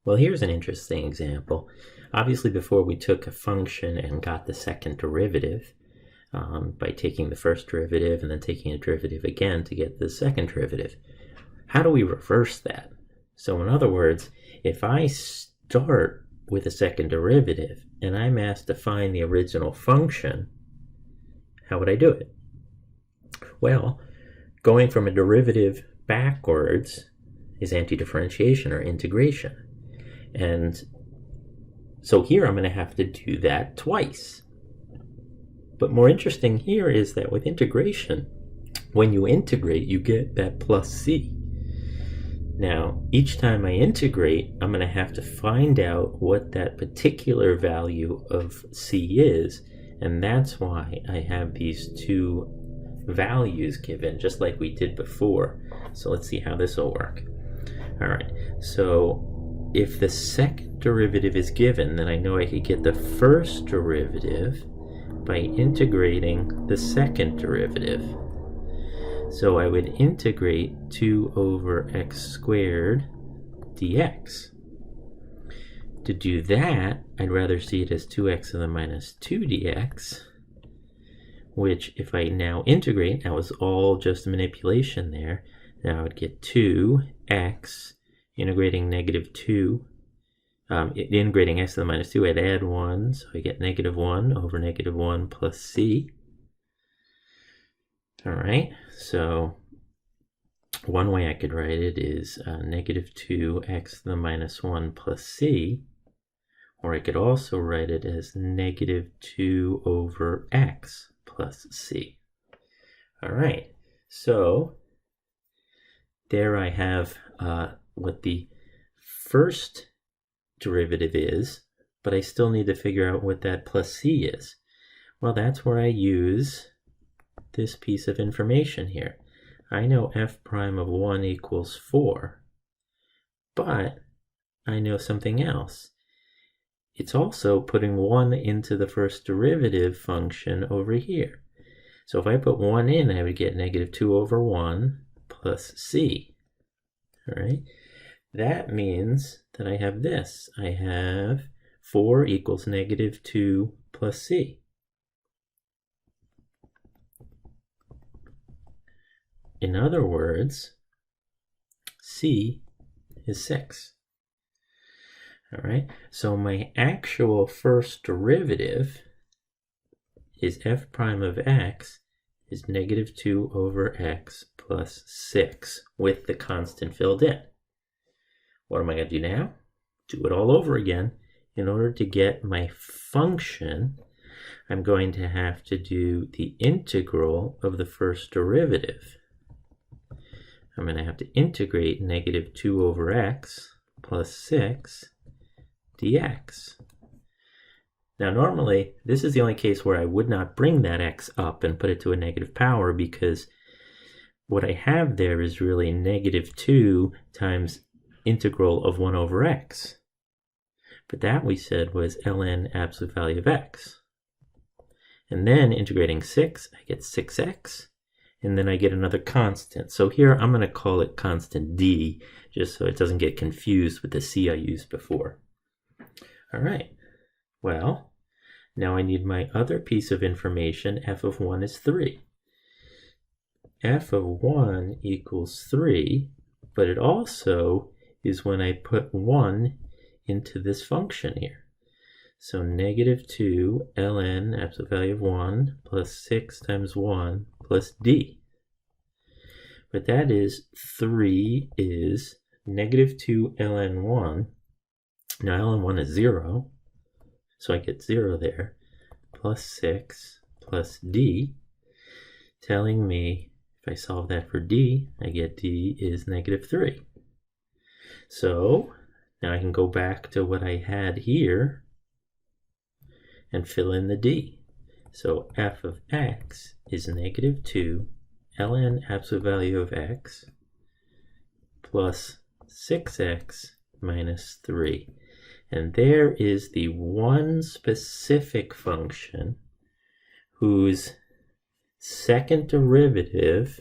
Well, here's an interesting example. Obviously, before we took a function and got the second derivative by taking the first derivative and then taking a derivative again to get the second derivative. How do we reverse that? So in other words, if I start with a second derivative and I'm asked to find the original function, how would I do it? Well, going from a derivative backwards is antidifferentiation or integration. And so here I'm going to have to do that twice. But more interesting here is that with integration, when you integrate, you get that plus c. Now, each time I integrate, I'm going to have to find out what that particular value of c is, and that's why I have these two values given, just like we did before. So let's see how this will work. All right, so if the second derivative is given, then I know I could get the first derivative by integrating the second derivative. So I would integrate 2 over x squared dx. To do that, I'd rather see it as 2x to the minus 2 dx, which if I now integrate, that was all just manipulation there. Now I would get 2x, integrating negative 2, integrating x to the minus 2, I'd add 1, so I get negative 1 over negative 1 plus c. All right, so one way I could write it is negative 2x to the minus 1 plus c, or I could also write it as negative 2 over x plus c. All right, so there I have what the first derivative is, but I still need to figure out what that plus c is. Well, that's where I use this piece of information here. I know f prime of 1 equals 4, but I know something else. It's also putting 1 into the first derivative function over here. So if I put 1 in, I would get negative 2 over 1 plus c. All right? That means that I have this. I have 4 equals negative 2 plus c. In other words, c is 6. All right, so my actual first derivative is f prime of x is negative 2 over x plus 6 with the constant filled in. What am I going to do now? Do it all over again. In order to get my function, I'm going to have to do the integral of the first derivative. I'm going to have to integrate negative 2 over x plus 6 dx. Now normally, this is the only case where I would not bring that x up and put it to a negative power, because what I have there is really negative 2 times integral of 1 over x. But that we said was ln absolute value of x. And then integrating 6, I get 6x. And then I get another constant. So here I'm going to call it constant d, just so it doesn't get confused with the c I used before. All right, well, now I need my other piece of information. F of 1 is 3. F of 1 equals 3, but it also is when I put 1 into this function here. So negative 2 ln absolute value of 1 plus 6 times 1 plus d. But that is 3 is negative 2 ln 1. Now ln 1 is 0, so I get 0 there, plus 6 plus d, telling me if I solve that for d, I get d is negative 3. So now I can go back to what I had here and fill in the d. So f of x is negative 2 ln absolute value of x plus 6x minus 3. And there is the one specific function whose second derivative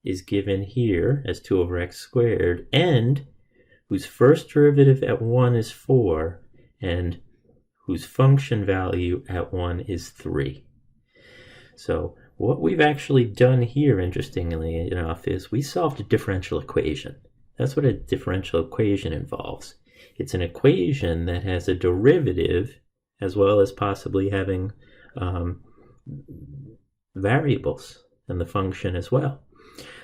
is given here as 2 over x squared, and whose first derivative at 1 is 4 and whose function value at 1 is 3. So what we've actually done here, interestingly enough, is we solved a differential equation. That's what a differential equation involves. It's an equation that has a derivative as well as possibly having variables and the function as well.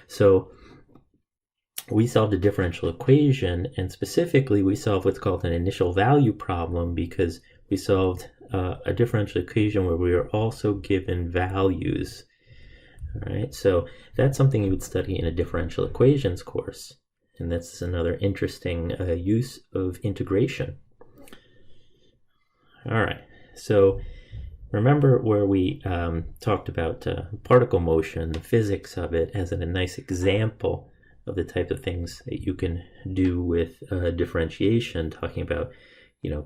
So we solved a differential equation, and specifically we solved what's called an initial value problem, because we solved a differential equation where we are also given values. All right, so that's something you would study in a differential equations course, and that's another interesting use of integration. All right, so remember where we talked about particle motion, the physics of it, as a nice example of the type of things that you can do with differentiation, talking about,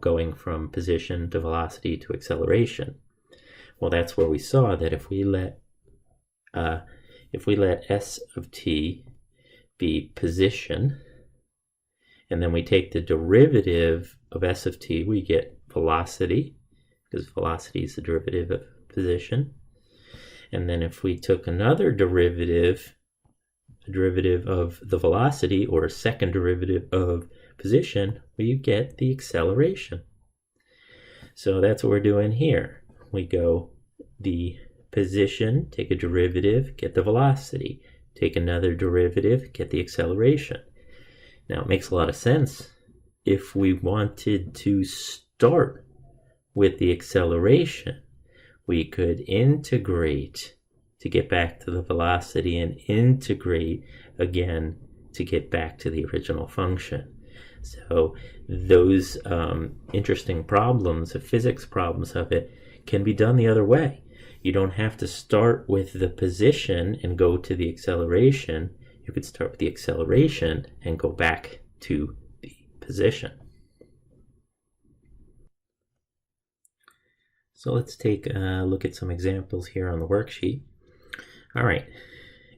going from position to velocity to acceleration. Well, that's where we saw that if we let s of t be position, and then we take the derivative of s of t, we get velocity, because velocity is the derivative of position. And then if we took another derivative, a derivative of the velocity, or a second derivative of position, we get the acceleration. So that's what we're doing here. We go the position, take a derivative, get the velocity, take another derivative, get the acceleration. Now it makes a lot of sense. If we wanted to start with the acceleration, we could integrate to get back to the velocity and integrate again to get back to the original function. So those interesting problems, the physics problems of it, can be done the other way. You don't have to start with the position and go to the acceleration. You could start with the acceleration and go back to the position. So let's take a look at some examples here on the worksheet. All right,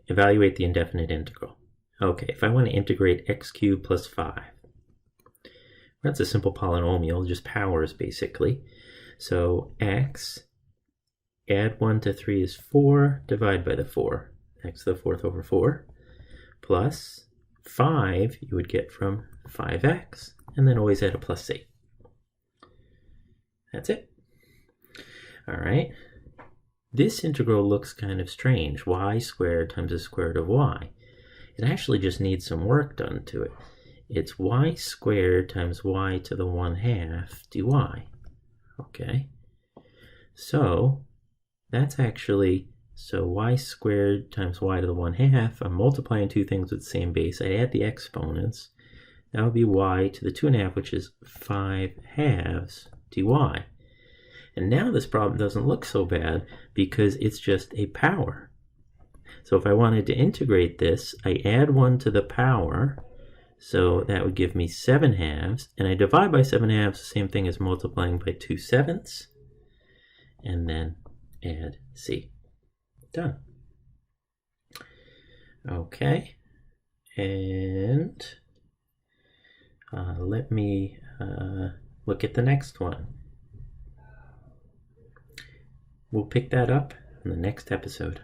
evaluate the indefinite integral. Okay, if I want to integrate x cubed plus 5, that's a simple polynomial, just powers basically. So x, add 1 to 3 is 4, divide by the 4, x to the 4th over 4, plus 5 you would get from 5x, and then always add a plus 8. That's it. All right. This integral looks kind of strange. Y squared times the square root of y. It actually just needs some work done to it. It's y squared times y to the 1/2 dy. Okay. So that's actually, so y squared times y to the 1/2. I'm multiplying two things with the same base. I add the exponents. That would be y to the 2.5, which is 5/2 dy. And now this problem doesn't look so bad because it's just a power. So if I wanted to integrate this, I add 1 to the power, so that would give me 7/2, and I divide by 7/2, the same thing as multiplying by 2/7, and then add c. Done. Okay, and let me look at the next one. We'll pick that up in the next episode.